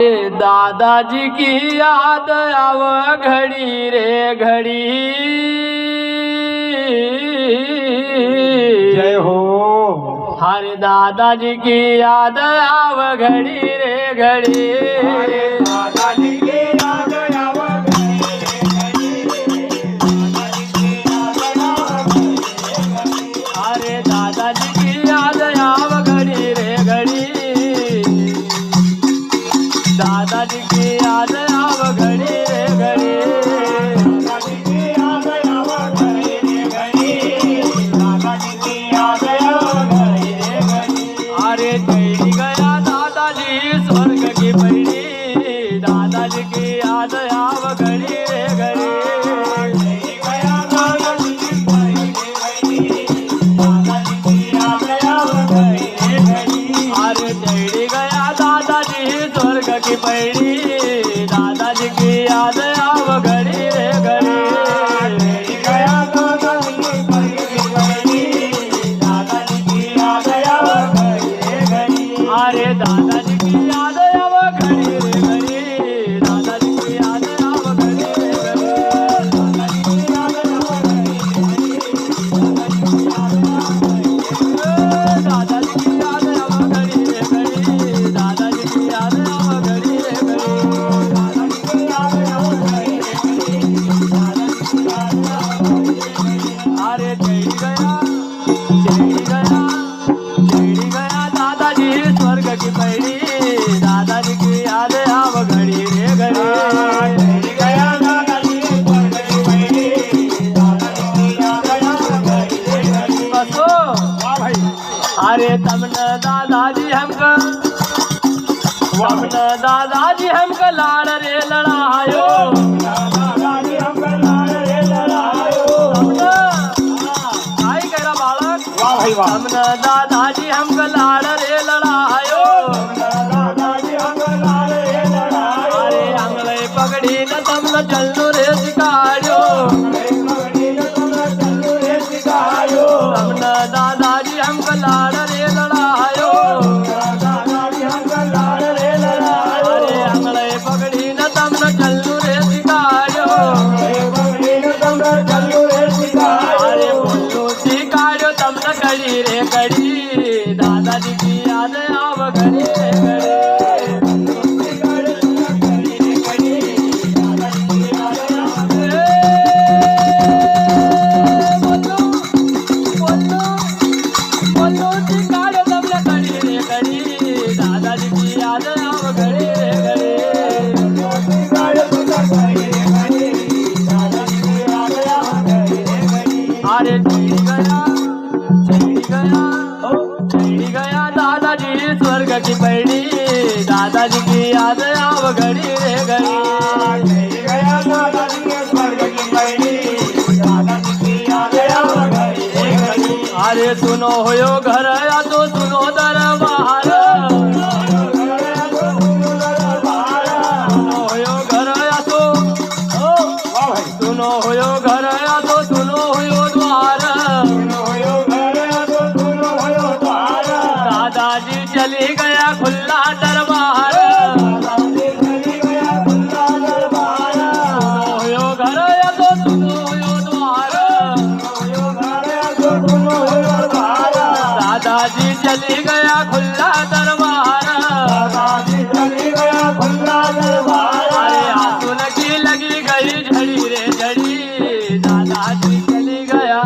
दादाजी की याद आव घड़ी रे घड़ी। जय हो। हरे दादाजी की याद आव घड़ी रे घड़ी। दादाजी की याद आव घड़ी अरे दादाजी की याद आव घड़ी रे घड़ी। दादाजी की याद आव घड़ी रे घड़ी। दादाजी की याद आव घड़ी रे घड़ी। दादाजी की याद आव घड़ी रे घड़ी। अरे चली गया दादाजी स्वर्ग की पैड़ी। दादाजी की याद आव घड़ी रे घड़ी। चली गया दादाजी स्वर्ग की पैड़ी। दादाजी की याद आव घड़ी रे घड़ी। चली गया दादाजी स्वर्ग की पैड़ी। दादाजी की याद आव घड़ी रे घड़ी। अरे दादाजी की याद आव घड़ी रे घड़ी। दादाजी की याद आव घड़ी रे घड़ी। दादाजी की याद आव घड़ी रे घड़ी। दादाजी की याद आव घड़ी रे घड़ी। दादाजी की याद आव घड़ी रे घड़ी। दादाजी की याद आव घड़ी रे घड़ी। दादाजी की याद आव घड़ी रे घड़ी। अरे चली गया दादाजी स्वर्ग की पैड़ी। दादाजी की याद आव घड़ी रे घड़ी। चली गया दादाजी स्वर्ग की पैड़ी। दादाजी की याद आव घड़ी रे घड़ी। बसो वाह भाई। अरे तमने दादाजी हमको दादाजी हमको लाड़ रे लड़ायो। दादाजी हमको लाड़ रे लड़ायो। आई करा बालक। वाह भाई वाह। तमने दादाजी हमको लाड़ रे लड़ायो। दादाजी हमको लाड़ रे लड़ायो। अरे हमले पगड़ी न तमने चलनो रे सिखायो। तमने दादाजी हमको लाड़ रे लड़ायो। अरे हमले पगड़ी न तमने चलनो रे सिखायो। अरे बोलो सिखायो तमने कड़ी रे कड़ी। दादाजी की याद आव घड़ी रे घड़ी। बोलो सिखायो तमने कड़ी रे कड़ी। दादाजी की याद आव घड़ी रे घड़ी। अरे चली गया दादाजी स्वर्ग की पैड़ी। दादाजी की याद आव घड़ी रे घड़ी। अरे सुनो होयो घर या तो सुनो दरबार। सुनो होयो घर या तो सुनो होयो घर या तो सुनो होयो द्वार। दादाजी चली गया खुला दरबार। सुनो होयो घर या तो सुनो होयो द्वार। दादाजी चली गया खुला दरबार। अरे आंसू लगी गई झड़ी रे झड़ी। दादाजी चली गया।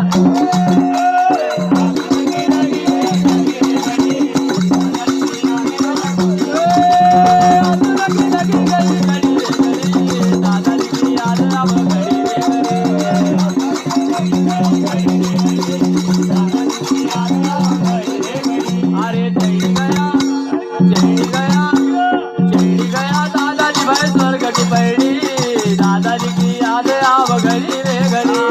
आंसू लगी गई झड़ी रे झड़ी। दादाजी की याद आव घड़ी रे घड़ी। अरे चली गया दादाजी भाई स्वर्ग की पैड़ी। दादाजी की याद आव घड़ी रे घड़ी।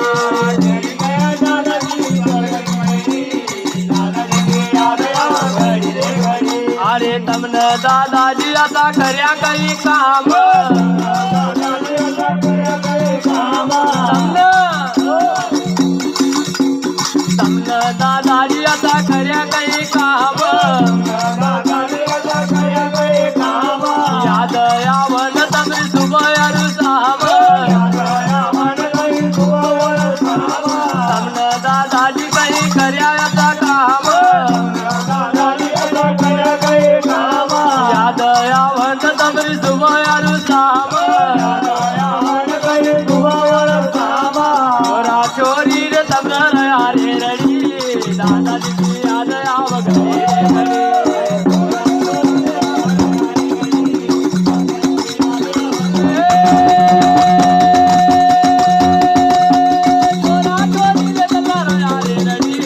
अरे तमने दादाजी आता कर्या कई काम। तमने दादाजी आता कर्या कई काम। याद रात तबरी सुबह यारू साम छोरा छोरी रे तबरा यारे रड़ी दादाजी की याद आव घड़ी रे घड़ी छोरा छोरी रे तबरा यारे रड़ी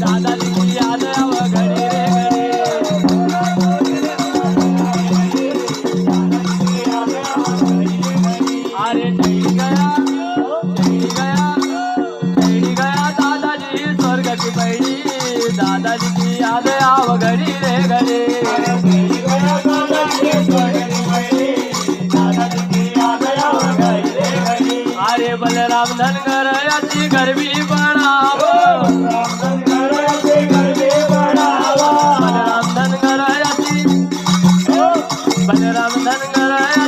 दादाजी की याद आव घड़ी रे घड़ी अरे चढ़ी गया दादाजी स्वर्ग की पैड़ी दादाजी की याद आव घड़ी रे घड़ी अरे बलराम धनगर अति गर्वी बनावो बलराम धनगर अति